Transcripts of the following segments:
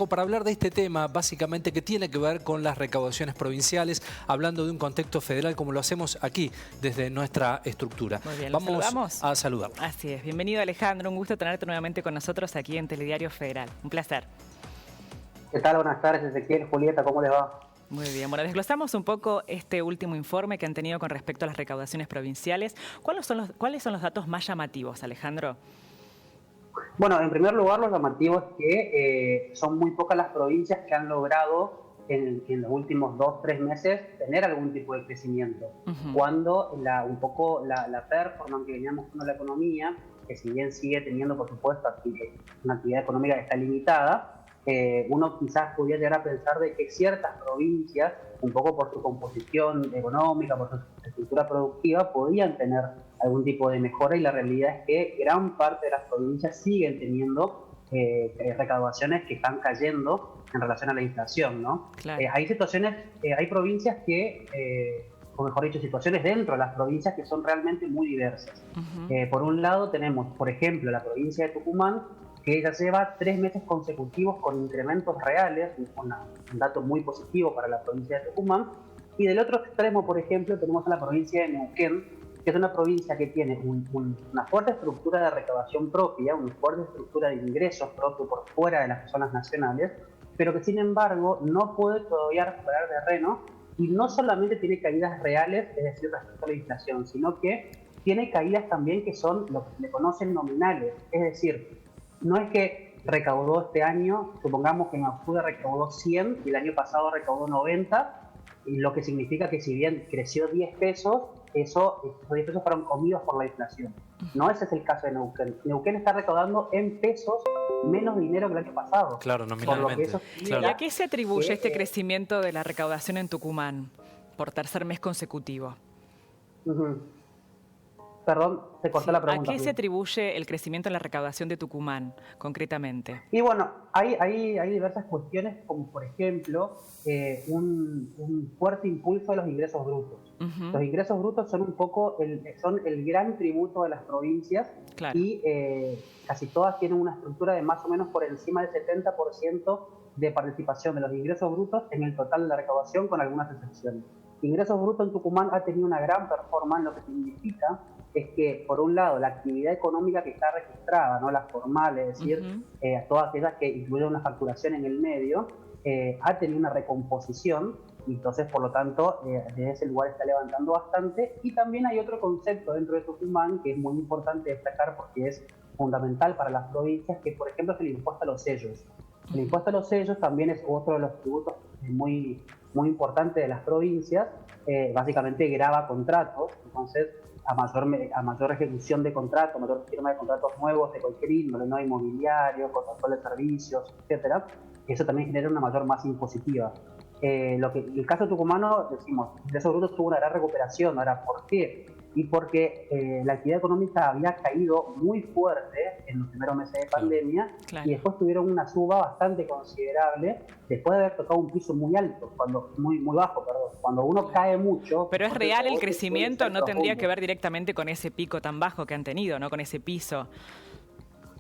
para hablar de este tema, básicamente que tiene que ver con las recaudaciones provinciales, hablando de un contexto federal como lo hacemos aquí, desde nuestra estructura. Muy bien, Vamos a saludar. Así es. Bienvenido, Alejandro. Un gusto tenerte nuevamente con nosotros aquí en Telediario Federal. Un placer. ¿Qué tal? Buenas tardes, Ezequiel, Julieta, ¿cómo les va? Muy bien, bueno, desglosamos un poco este último informe que han tenido con respecto a las recaudaciones provinciales. ¿Cuáles son los datos más llamativos, Alejandro? Bueno, en primer lugar, lo llamativo es que son muy pocas las provincias que han logrado en los últimos 2-3 meses tener algún tipo de crecimiento. Cuando un poco la performance que veníamos con la economía, que si bien sigue teniendo, por supuesto, una actividad económica que está limitada, uno quizás pudiera llegar a pensar de que ciertas provincias, un poco por su composición económica, por su estructura productiva, podían tener algún tipo de mejora, y la realidad es que gran parte de las provincias siguen teniendo recaudaciones que están cayendo en relación a la inflación, ¿no? Claro. Hay situaciones, hay provincias que, o mejor dicho, situaciones dentro de las provincias que son realmente muy diversas. Por un lado tenemos, por ejemplo, la provincia de Tucumán, que ya lleva 3 meses consecutivos con incrementos reales, un dato muy positivo para la provincia de Tucumán. Y del otro extremo, por ejemplo, tenemos a la provincia de Neuquén, que es una provincia que tiene una fuerte estructura de recaudación propia, una fuerte estructura de ingresos propios por fuera de las zonas nacionales, pero que sin embargo no puede todavía recuperar terreno, y no solamente tiene caídas reales, es decir, respecto a la inflación, sino que tiene caídas también que son lo que se le conocen nominales, es decir, no es que recaudó este año, supongamos que en octubre recaudó 100 y el año pasado recaudó 90, y lo que significa que si bien creció 10 pesos, esos 10 pesos fueron comidos por la inflación. No, ese es el caso de Neuquén. Neuquén está recaudando en pesos menos dinero que el año pasado. Claro, nominalmente. ¿Y a qué se atribuye este crecimiento de la recaudación en Tucumán por tercer mes consecutivo? Perdón, se cortó la pregunta. ¿A qué se atribuye el crecimiento en la recaudación de Tucumán, concretamente? Y bueno, hay diversas cuestiones, como por ejemplo, un fuerte impulso de los ingresos brutos. Los ingresos brutos son un poco son el gran tributo de las provincias. Claro. Y casi todas tienen una estructura de más o menos por encima del 70% de participación de los ingresos brutos en el total de la recaudación, con algunas excepciones. Ingresos brutos en Tucumán ha tenido una gran performance, lo que significa es que, por un lado, la actividad económica que está registrada, ¿no?, la formal, es decir, todas aquellas que incluyen una facturación en el medio, ha tenido una recomposición, y entonces, por lo tanto, desde ese lugar está levantando bastante. Y también hay otro concepto dentro de Tucumán que es muy importante destacar porque es fundamental para las provincias, que, por ejemplo, es el impuesto a los sellos. El impuesto a los sellos también es otro de los tributos muy importante de las provincias. Básicamente grava contratos, entonces a mayor ejecución de contratos, mayor firma de contratos nuevos de cualquier índole, no inmobiliario, control de servicios, etcétera, eso también genera una mayor masa impositiva. El caso tucumano, decimos, ingresos brutos tuvo una gran recuperación. Ahora, ¿por qué? Y porque la actividad económica había caído muy fuerte en los primeros meses de pandemia, y después tuvieron una suba bastante considerable después de haber tocado un piso muy alto, muy bajo, perdón. Cuando uno cae mucho... Pero es real el crecimiento, no tendría que ver directamente con ese pico tan bajo que han tenido, ¿no?, con ese piso.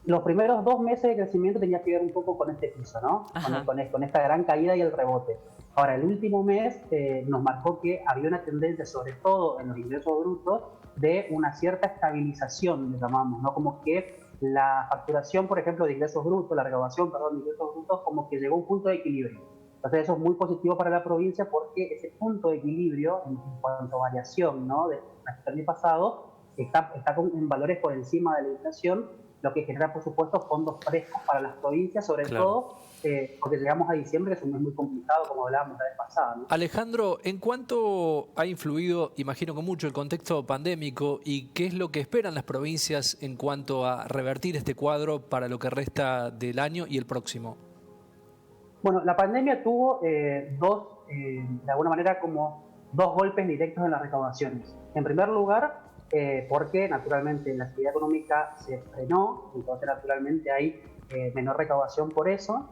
Los primeros 2 meses de crecimiento tenía que ver un poco con este piso, ¿no? Con esta gran caída y el rebote. Ahora, el último mes nos marcó que había una tendencia, sobre todo en los ingresos brutos, de una cierta estabilización, le llamamos, ¿no? Como que la facturación, por ejemplo, de ingresos brutos, la recaudación, perdón, de ingresos brutos, como que llegó a un punto de equilibrio. Entonces eso es muy positivo para la provincia, porque ese punto de equilibrio, en cuanto a variación, ¿no?, de respecto al año pasado, está en valores por encima de la inflación, lo que genera, por supuesto, fondos frescos para las provincias, sobre todo porque llegamos a diciembre, que es un mes muy complicado, como hablábamos la vez pasada, ¿no? Alejandro, ¿en cuánto ha influido, imagino que mucho, el contexto pandémico, y qué es lo que esperan las provincias en cuanto a revertir este cuadro para lo que resta del año y el próximo? Bueno, la pandemia tuvo de alguna manera, como 2 golpes directos en las recaudaciones. En primer lugar, porque naturalmente la actividad económica se frenó, entonces naturalmente hay menor recaudación por eso,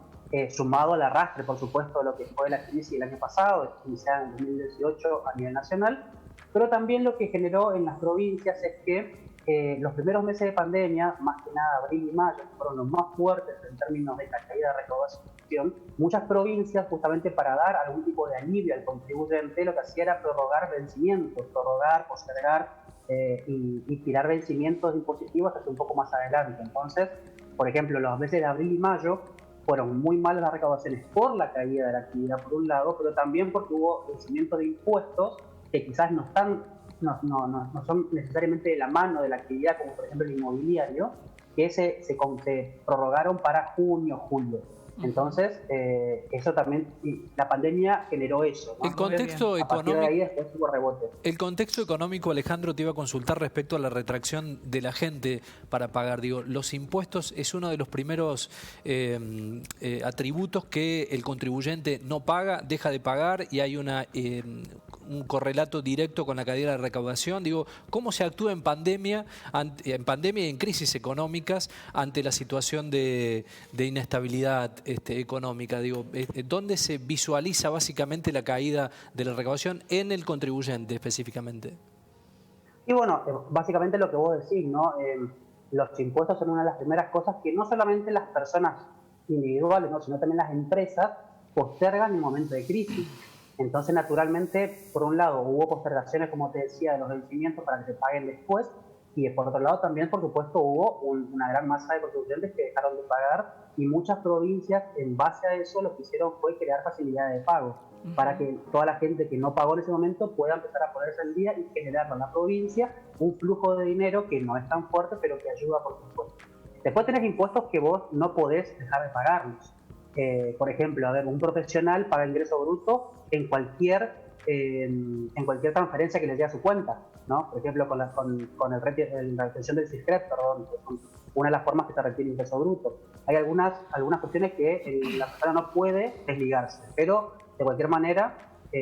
sumado al arrastre, por supuesto, de lo que fue la crisis el año pasado, iniciada en 2018 a nivel nacional, pero también lo que generó en las provincias es que los primeros meses de pandemia, más que nada abril y mayo, fueron los más fuertes en términos de la caída de recaudación, recaudación, muchas provincias, justamente para dar algún tipo de alivio al contribuyente, lo que hacía era prorrogar vencimientos, postergar y tirar vencimientos impositivos hasta un poco más adelante. Entonces, por ejemplo, los meses de abril y mayo fueron muy malas las recaudaciones por la caída de la actividad por un lado, pero también porque hubo vencimientos de impuestos que quizás no son necesariamente de la mano de la actividad, como por ejemplo el inmobiliario, que se prorrogaron para junio, julio. Entonces, eso también, la pandemia generó eso, ¿no? El contexto A partir de económico, ahí después hubo rebote. el contexto económico, Alejandro, te iba a consultar respecto a la retracción de la gente para pagar. Digo, los impuestos es uno de los primeros atributos que el contribuyente no paga, deja de pagar, y hay un correlato directo con la caída de la recaudación. Digo, ¿cómo se actúa en pandemia y en crisis económicas ante la situación de inestabilidad económica? Digo, ¿dónde se visualiza básicamente la caída de la recaudación en el contribuyente específicamente? Y bueno, básicamente lo que vos decís, ¿no? Los impuestos son una de las primeras cosas que no solamente las personas individuales, ¿no?, sino también las empresas postergan en momentos de crisis. Entonces, naturalmente, por un lado, hubo postergaciones, como te decía, de los vencimientos para que se paguen después, y por otro lado también, por supuesto, hubo una gran masa de contribuyentes que dejaron de pagar, y muchas provincias, en base a eso, lo que hicieron fue crear facilidades de pago, para que toda la gente que no pagó en ese momento pueda empezar a ponerse al día y generar en la provincia un flujo de dinero que no es tan fuerte, pero que ayuda, por supuesto. Después tenés impuestos que vos no podés dejar de pagarlos. Por ejemplo, a ver, un profesional paga ingreso bruto en cualquier transferencia que le dé a su cuenta, ¿no? Por ejemplo, con la retención del CISCREP, perdón, que son una de las formas que se retiene ingreso bruto. Hay algunas cuestiones que la persona no puede desligarse, pero de cualquier manera,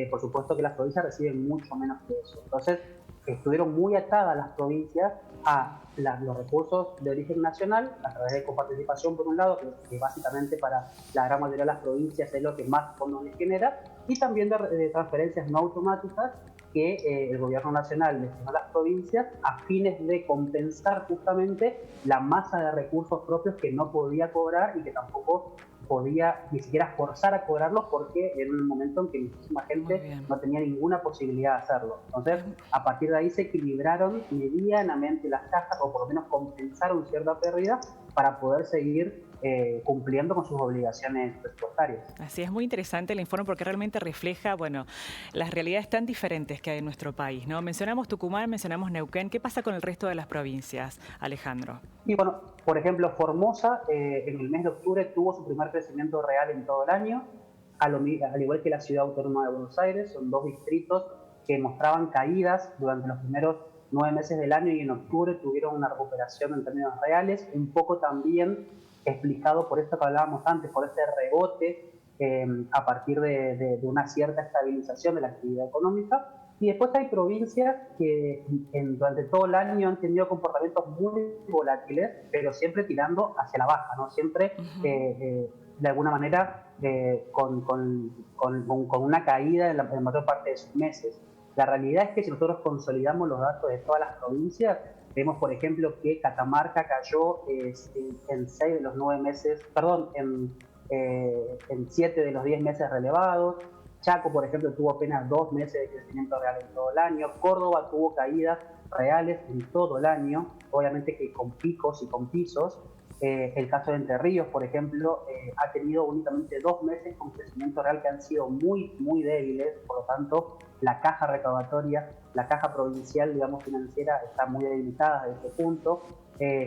por supuesto que las provincias reciben mucho menos que eso. Entonces, estuvieron muy atadas las provincias a los recursos de origen nacional, a través de coparticipación por un lado, que básicamente para la gran mayoría de las provincias es lo que más fondos les genera, y también de transferencias no automáticas que el gobierno nacional destinó a las provincias a fines de compensar justamente la masa de recursos propios que no podía cobrar y que tampoco podía ni siquiera forzar a cobrarlos, porque era un momento en que muchísima gente no tenía ninguna posibilidad de hacerlo. Entonces, a partir de ahí se equilibraron medianamente las cajas, o por lo menos compensaron cierta pérdida para poder seguir cumpliendo con sus obligaciones presupuestarias. Así es, muy interesante el informe porque realmente refleja, bueno, las realidades tan diferentes que hay en nuestro país, ¿no? Mencionamos Tucumán, mencionamos Neuquén. ¿Qué pasa con el resto de las provincias, Alejandro? Y bueno, por ejemplo, Formosa en el mes de octubre tuvo su primer crecimiento real en todo el año, al igual que la Ciudad Autónoma de Buenos Aires. Son dos distritos que mostraban caídas durante los primeros 9 meses del año, y en octubre tuvieron una recuperación en términos reales, un poco también explicado por esto que hablábamos antes, por este rebote a partir de una cierta estabilización de la actividad económica. Y después hay provincias que durante todo el año han tenido comportamientos muy volátiles, pero siempre tirando hacia la baja, ¿no? Siempre de alguna manera con una caída en la mayor parte de sus meses. La realidad es que si nosotros consolidamos los datos de todas las provincias, vemos, por ejemplo, que Catamarca cayó en 6 de los 9 meses, perdón, en 7 de los 10 meses relevados. Chaco, por ejemplo, tuvo apenas 2 meses de crecimiento real en todo el año. Córdoba tuvo caídas reales en todo el año, obviamente que con picos y con pisos. El caso de Entre Ríos, por ejemplo, ha tenido únicamente 2 meses con crecimiento real que han sido muy, muy débiles. Por lo tanto, la caja recaudatoria, la caja provincial, digamos, financiera, está muy debilitada desde este punto.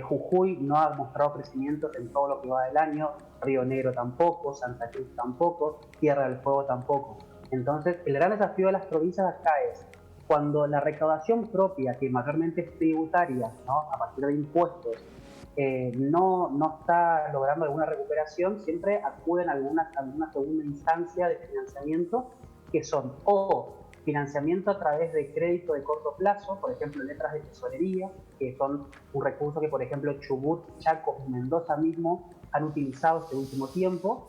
Jujuy no ha mostrado crecimientos en todo lo que va del año, Río Negro tampoco, Santa Cruz tampoco, Tierra del Fuego tampoco. Entonces, el gran desafío de las provincias acá es, cuando la recaudación propia, que mayormente es tributaria, ¿no?, a partir de impuestos, no está logrando alguna recuperación, siempre acuden a alguna segunda instancia de financiamiento, que son o financiamiento a través de crédito de corto plazo, por ejemplo, letras de tesorería, que son un recurso que, por ejemplo, Chubut, Chaco y Mendoza mismo han utilizado este último tiempo,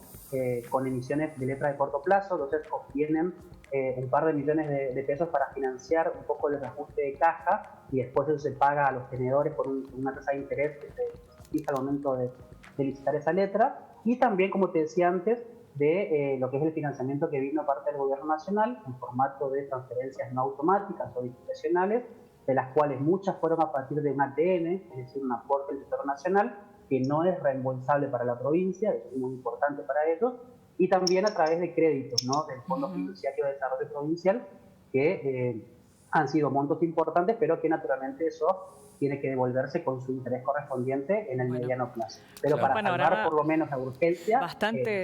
con emisiones de letras de corto plazo. Entonces obtienen un par de millones de pesos para financiar un poco el desajuste de caja, y después eso se paga a los tenedores por una tasa de interés que se fija al momento de licitar esa letra. Y también, como te decía antes, de lo que es el financiamiento que vino parte del gobierno nacional en formato de transferencias no automáticas o discrecionales, de las cuales muchas fueron a partir de un ATN, es decir, un aporte del Tesoro Nacional, que no es reembolsable para la provincia, es muy importante para ellos, y también a través de créditos, ¿no?, del Fondo Fiduciario de Desarrollo Provincial, que han sido montos importantes, pero que naturalmente eso tiene que devolverse con su interés correspondiente en el mediano plazo. Pero para salvar por lo menos la urgencia,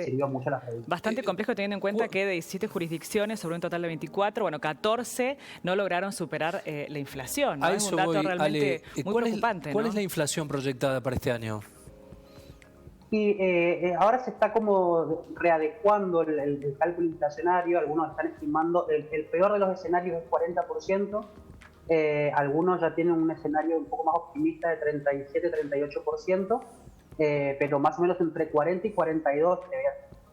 sirvió mucho la provincia. Bastante complejo teniendo en cuenta que de 17 jurisdicciones, sobre un total de 24, 14 no lograron superar la inflación, ¿no? Es un dato realmente muy preocupante. ¿Cuál es la inflación proyectada para este año? Y ahora se está como readecuando el cálculo inflacionario. Algunos están estimando el peor de los escenarios es 40%, algunos ya tienen un escenario un poco más optimista de 37-38%, pero más o menos entre 40 y 42,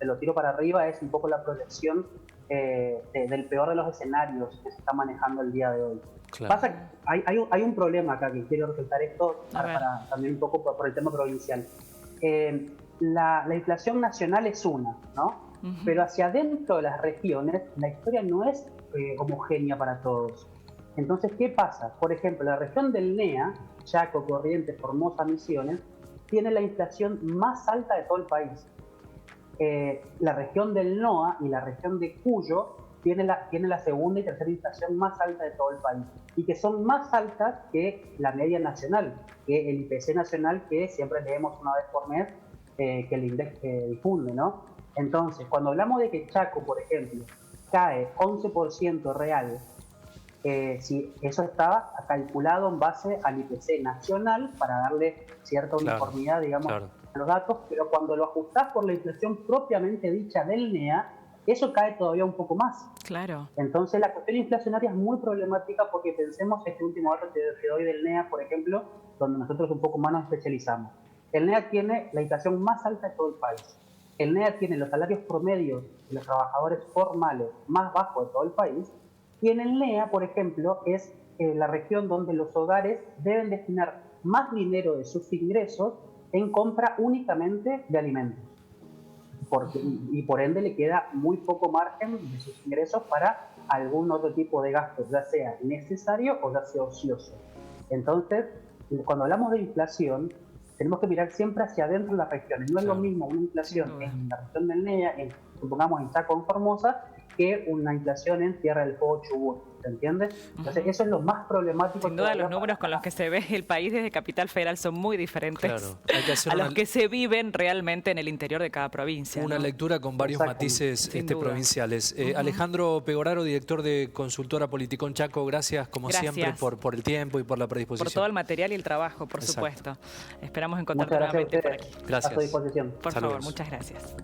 te lo tiro para arriba, es un poco la proyección del peor de los escenarios que se está manejando el día de hoy. Claro. Pasa, hay un problema acá que quiero resaltar esto para también un poco por el tema provincial. La inflación nacional es una, ¿no? Pero hacia adentro de las regiones la historia no es homogénea para todos. Entonces, ¿qué pasa? Por ejemplo, la región del NEA, Chaco, Corrientes, Formosa, Misiones, tiene la inflación más alta de todo el país. La región del NOA y la región de Cuyo tiene la segunda y tercera inflación más alta de todo el país, y que son más altas que la media nacional, que el IPC nacional, que siempre leemos una vez por mes, que el INDEC difunde, ¿no? Entonces, cuando hablamos de que Chaco, por ejemplo, cae 11% real, si eso estaba calculado en base al IPC nacional para darle cierta uniformidad, digamos, a los datos, pero cuando lo ajustás por la inflación propiamente dicha del NEA, eso cae todavía un poco más. Claro. Entonces la cuestión inflacionaria es muy problemática, porque pensemos este último dato que doy del NEA, por ejemplo, donde nosotros un poco más nos especializamos. El NEA tiene la inflación más alta de todo el país. El NEA tiene los salarios promedios de los trabajadores formales más bajos de todo el país. Y en el NEA, por ejemplo, es la región donde los hogares deben destinar más dinero de sus ingresos en compra únicamente de alimentos. Y por ende le queda muy poco margen de sus ingresos para algún otro tipo de gastos, ya sea necesario o ya sea ocioso. Entonces, cuando hablamos de inflación, tenemos que mirar siempre hacia adentro de las regiones. No es lo mismo una inflación en la región del NEA, supongamos en Chaco, en Formosa, que una inflación en Tierra del Fuego, Chubut, ¿se entiende? Entonces eso es lo más problemático. Sin duda los números con los que se ve el país desde Capital Federal son muy diferentes a los que se viven realmente en el interior de cada provincia. Una lectura con varios matices provinciales. Alejandro Pegoraro, director de Consultora Politicón Chaco, gracias como siempre por el tiempo y por la predisposición. Por todo el material y el trabajo, por supuesto. Esperamos encontrarte nuevamente por aquí. Gracias. A su disposición. Por favor, muchas gracias.